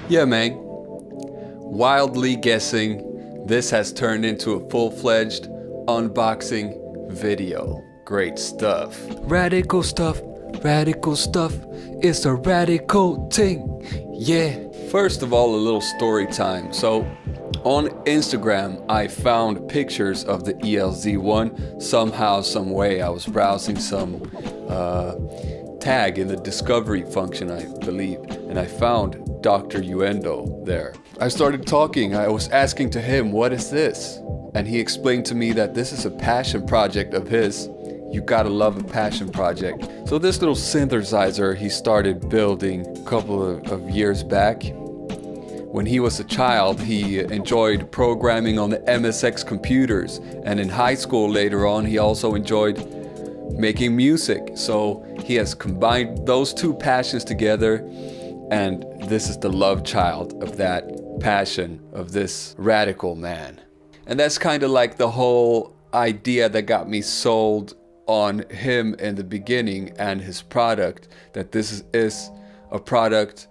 Yeah, man. Wildly guessing, this has turned into a full-fledged unboxing video. Great stuff. Radical stuff, it's a radical thing, yeah. First of all, a little story time. So, on Instagram, I found pictures of the ELZ1. Somehow, some way, I was browsing some tag in the discovery function, I believe, and I found Dr. Uendo there. I started talking. I was asking to him, what is this? And he explained to me that this is a passion project of his. You gotta love a passion project. So this little synthesizer he started building a couple of years back. When he was a child, he enjoyed programming on the MSX computers. And in high school later on, he also enjoyed making music. So he has combined those two passions together, and this is the love child of that passion of this radical man. And that's kind of like the whole idea that got me sold on him in the beginning and his product, that this is a product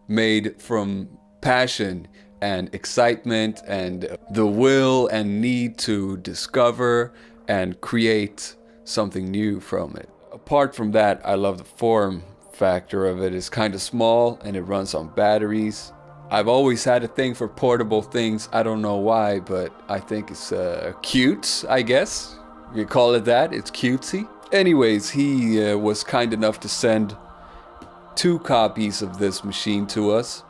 made from passion and excitement and the will and need to discover and create something new from it. Apart from that, I love the form factor of it. It's kind of small and it runs on batteries. I've always had a thing for portable things. I don't know why, but I think it's cute, I guess. You call it that, it's cutesy. Anyways, he was kind enough to send 2 copies of this machine to us,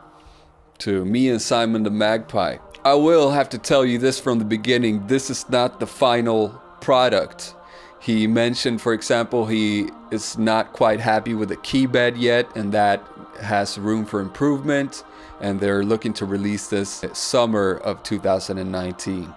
to me and Simon the Magpie. I will have to tell you this from the beginning, this is not the final product. He mentioned, for example, he is not quite happy with the Keybed yet, and that has room for improvement, and they're looking to release this summer of 2019.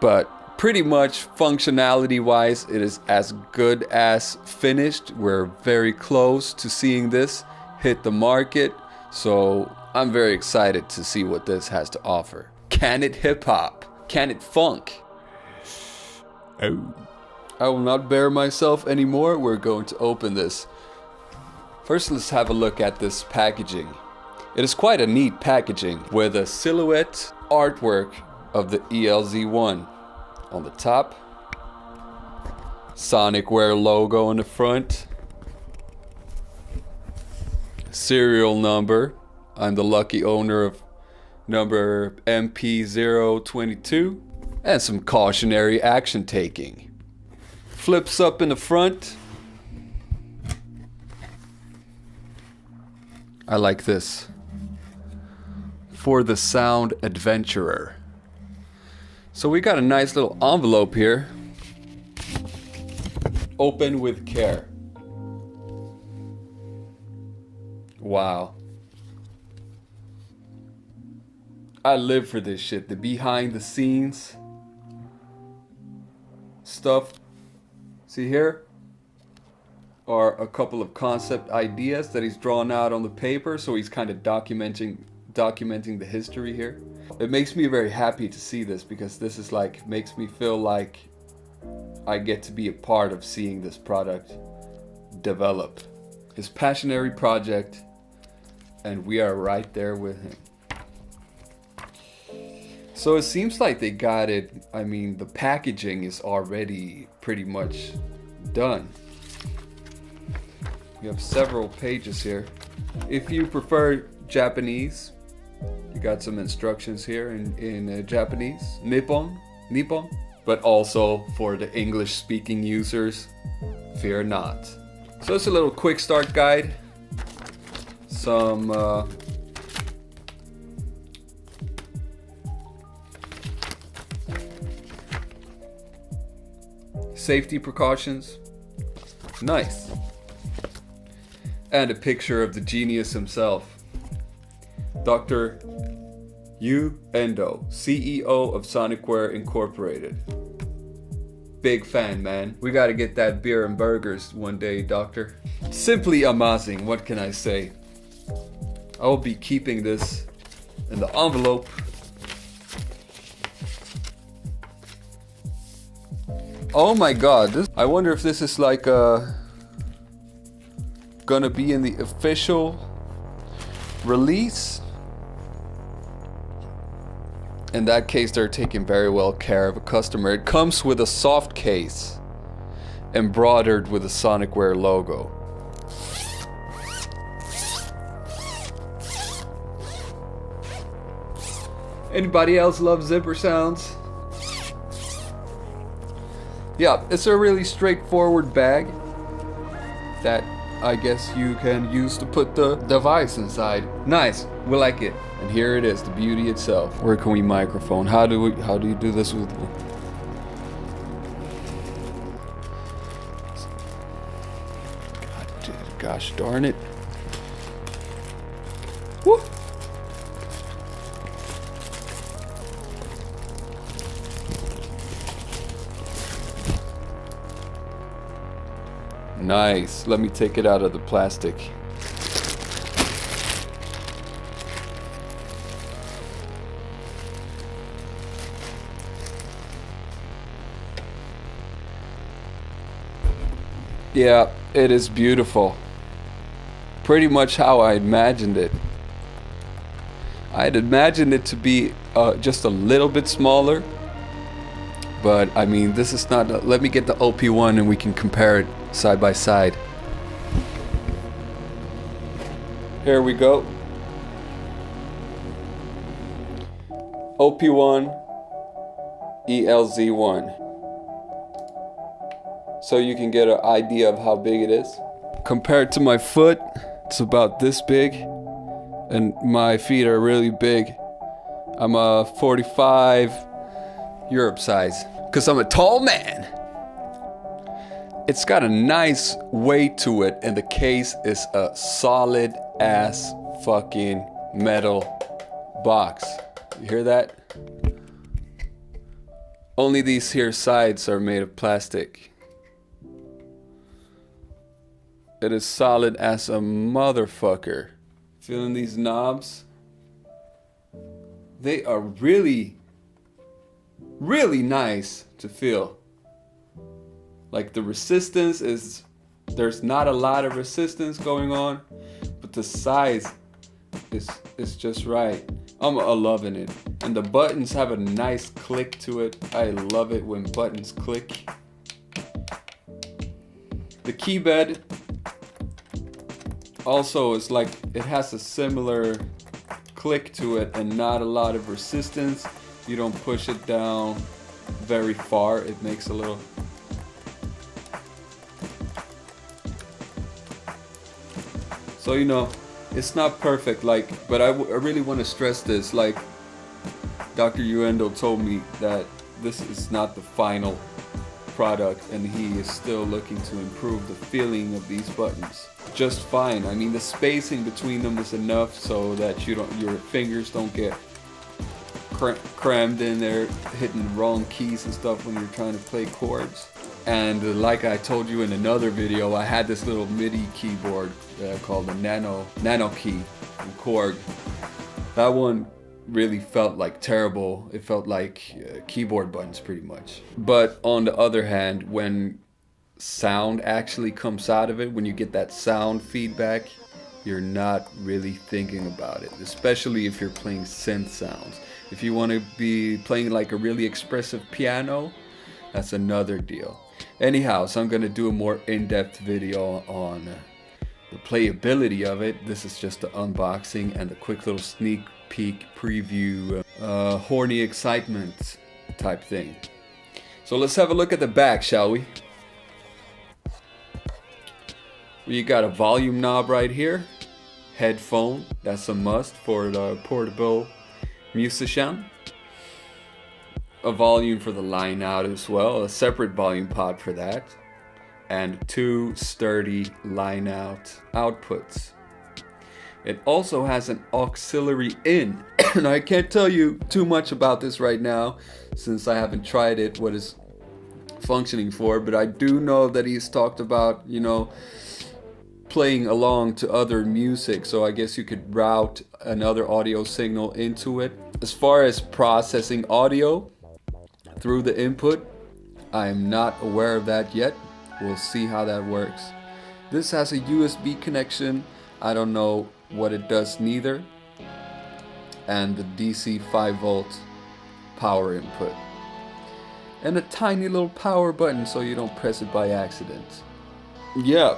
But pretty much functionality wise, it is as good as finished. We're very close to seeing this hit the market, so I'm very excited to see what this has to offer. Can it hip hop? Can it funk? Oh. I will not bear myself anymore. We're going to open this. First, let's have a look at this packaging. It is quite a neat packaging with a silhouette artwork of the ELZ1 on the top. Sonicware logo on the front. Serial number. I'm the lucky owner of number MP022. And some cautionary action taking. Flips up in the front. I like this. For the sound adventurer. So we got a nice little envelope here. Open with care. Wow. I live for this shit. The behind the scenes stuff. See here are a couple of concept ideas that he's drawn out on the paper, so he's kind of documenting the history here. It makes me very happy to see this, because this is like, makes me feel like I get to be a part of seeing this product develop. His passionary project, and we are right there with him. So it seems like they got it, I mean, the packaging is already pretty much done. We have several pages here. If you prefer Japanese, you got some instructions here in Japanese, Nippon, but also for the English speaking users, fear not. So it's a little quick start guide, some safety precautions, nice, and a picture of the genius himself, Dr. Uendo, CEO of Sonicware Incorporated. Big fan, man. We gotta get that beer and burgers one day, doctor. Simply amazing, what can I say? I will be keeping this in the envelope. Oh my god, I wonder if this is like a gonna be in the official release. In that case, they're taking very well care of a customer. It comes with a soft case embroidered with a Sonicware logo. Anybody else love zipper sounds? Yeah, it's a really straightforward bag that I guess you can use to put the device inside. Nice, we like it. And here it is, the beauty itself. Where can we microphone? How do you do this with? Gosh darn it. Woo! Nice. Let me take it out of the plastic. Yeah, it is beautiful. Pretty much how I imagined it. I had imagined it to be just a little bit smaller. But I mean, this is not. Let me get the OP1 and we can compare it side by side. Here we go. OP1, ELZ1. So you can get an idea of how big it is. Compared to my foot, it's about this big. And my feet are really big. I'm a 45 Europe size. Because I'm a tall man. It's got a nice weight to it, and the case is a solid ass fucking metal box. You hear that? Only these here sides are made of plastic. It is solid as a motherfucker. Feeling these knobs? They are really nice to feel. Like the resistance is, there's not a lot of resistance going on, but the size is just right. I'm loving it. And the buttons have a nice click to it. I love it when buttons click. The Keybed also is like, it has a similar click to it and not a lot of resistance. You don't push it down very far. It makes a little. So, you know, it's not perfect, like, but I really want to stress this. Like, Dr. Uendo told me that this is not the final product and he is still looking to improve the feeling of these buttons. Just fine. I mean, the spacing between them is enough so that your fingers don't get crammed in there, hitting the wrong keys and stuff when you're trying to play chords. And like I told you in another video, I had this little MIDI keyboard called the Nano Key from Korg. That one really felt like terrible. It felt like keyboard buttons pretty much. But on the other hand, when sound actually comes out of it, when you get that sound feedback, you're not really thinking about it, especially if you're playing synth sounds. If you want to be playing like a really expressive piano, that's another deal. Anyhow, so I'm going to do a more in-depth video on the playability of it. This is just the unboxing and a quick little sneak peek preview, horny excitement type thing. So let's have a look at the back, shall we? We got a volume knob right here. Headphone, that's a must for the portable musician. A volume for the line out as well, a separate volume pod for that, and two sturdy line out outputs. It also has an auxiliary in, and I can't tell you too much about this right now since I haven't tried it, what it's functioning for, but I do know that he's talked about, you know, playing along to other music, so I guess you could route another audio signal into it. As far as processing audio through the input, I am not aware of that yet. We'll see how that works. This has a USB connection. I don't know what it does neither. And the DC 5-volt power input. And a tiny little power button so you don't press it by accident. Yeah.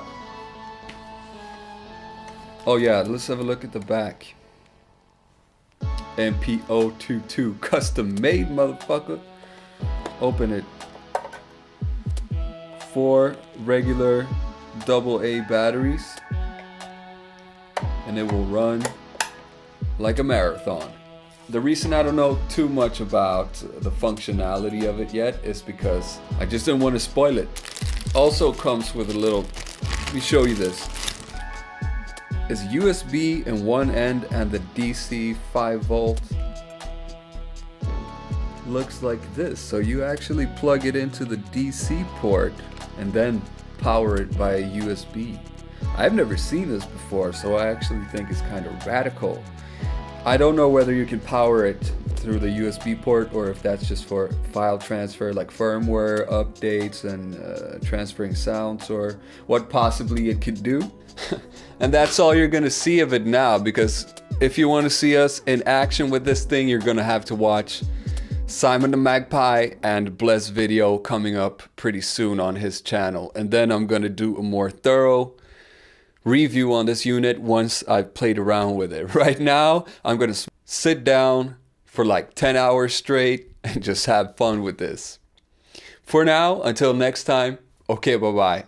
Oh yeah, let's have a look at the back. MPO22, custom made, motherfucker. Open it. 4 regular AA batteries. And it will run like a marathon. The reason I don't know too much about the functionality of it yet is because I just didn't want to spoil it. Also comes with a little, let me show you this. It's USB in one end and the DC 5-volt looks like this. So you actually plug it into the DC port and then power it by a USB. I've never seen this before, so I actually think it's kind of radical. I don't know whether you can power it through the USB port or if that's just for file transfer, like firmware updates and transferring sounds, or what possibly it could do. And that's all you're gonna see of it now, because if you want to see us in action with this thing, you're gonna have to watch Simon the Magpie and Bless video coming up pretty soon on his channel. And then I'm gonna do a more thorough review on this unit once I've played around with it. Right now, I'm gonna sit down for like 10 hours straight and just have fun with this. For now, until next time, okay, bye-bye.